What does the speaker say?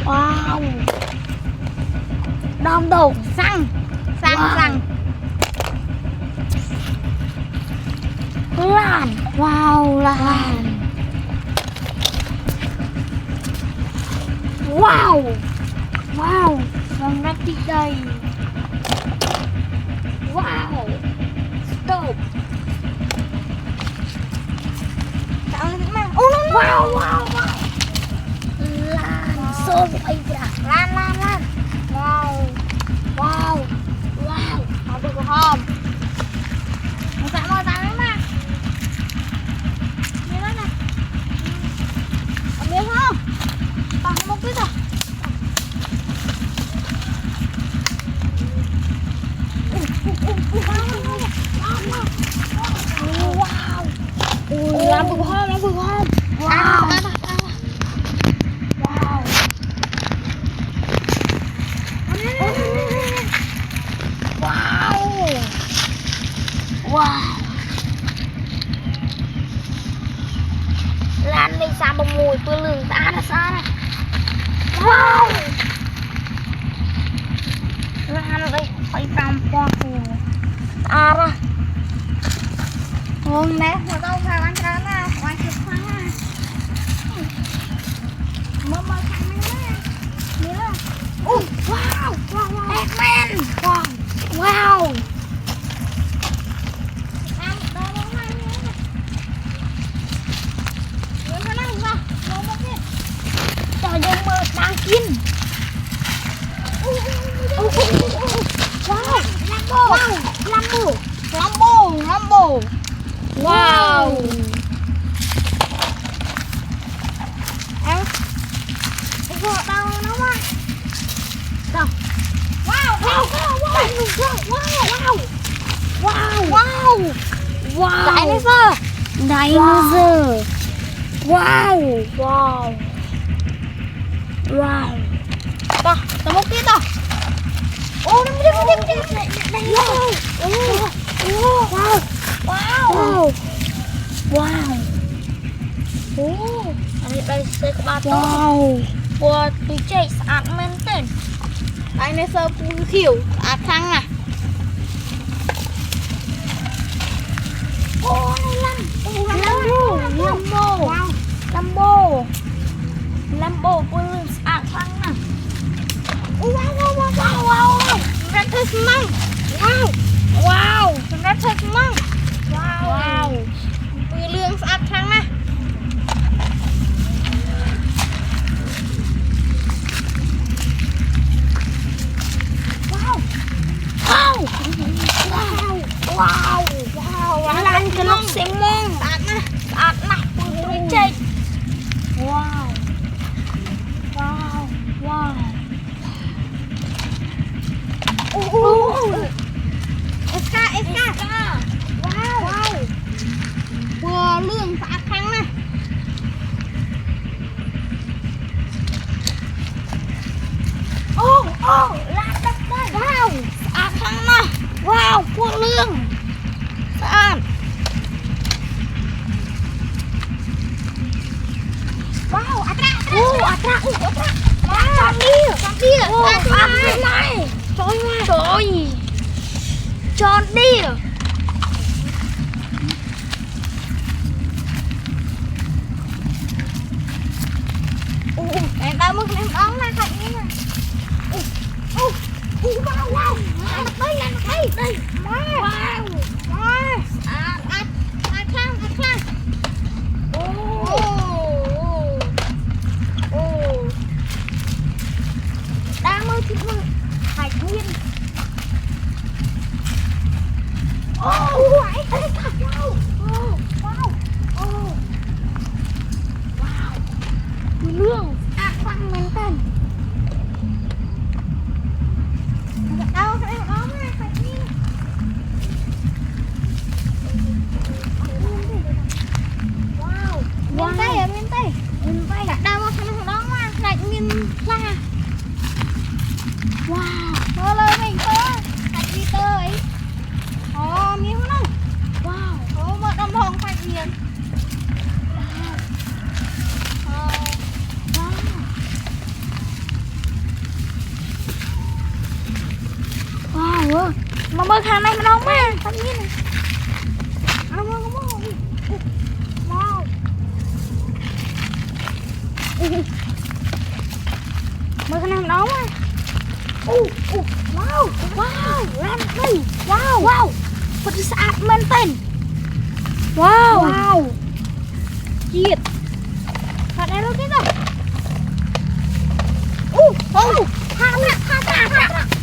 Wow. Đom đầu xăng xăng lan. Wow, lan. Wow. Wow, vòng rất đi đây. Wow. Stop. Wow, wow, wow. Lan, so vậy lan. Wow. Wow. Wow. Học được không? Một dạng đấy mà. Nhìn đó này. Ông biết không? Bằng một cái rồi. Wow. Làm được không? Wow. Wow. Lan mình xa bông mùi tôi lường ta ra xa này. Wow. Lan đây phải làm qua phù ta ra. Hôm nay mà đâu phải ăn cá nào, ăn thịt khoáng à. Mơ khăn mấy này. Nhớ. Wow. Batman. Wow. Đang kín. Wow, Lambo. Wow. Em vừa đâu nó quá. Đâu. Wow. Dinosaur. Wow. Tao một cái tao. Ô, nó đi. Wow. Đây sẽ có ba tao. Wow, tôi chạy sạch men tên. Đây này sơ kiểu ạt thăng à. Ô, Lambo pun ạt thăng à. Wow. Rất thích măng. Wow. Rất thích măng. Wow. Tôi lương ạt thăng à. Wow. Lan cái lốc xe mông. Ạt nè. Tôi chạy. Wow. Eska. Wow. Vừa lương phá khăn nè. Lan đất đây. Wow. Phá khăn nè. Wow, vừa lương. Saan. Wow, atra. Chọn đi. Atra này. Trời. Chọn đi. Em tao mức em đón ra thật như này. Wow. Lan đây. Wow. Khăn. Đang mới thích mừng. Hải nguyên. Lương khoan men tên. Đâu em đón ra phải đi. wow lên mình thôi hạt liter ấy miếng nó wow mà đâm hồng phải miếng wow mà mơ hàng này mà nóng mà tao nhìn này wow mơ hàng này mà nóng mà wow wow làm đây wow wow thật sạch men tên wow wow chiết thật đây luôn cái rồi hàng nè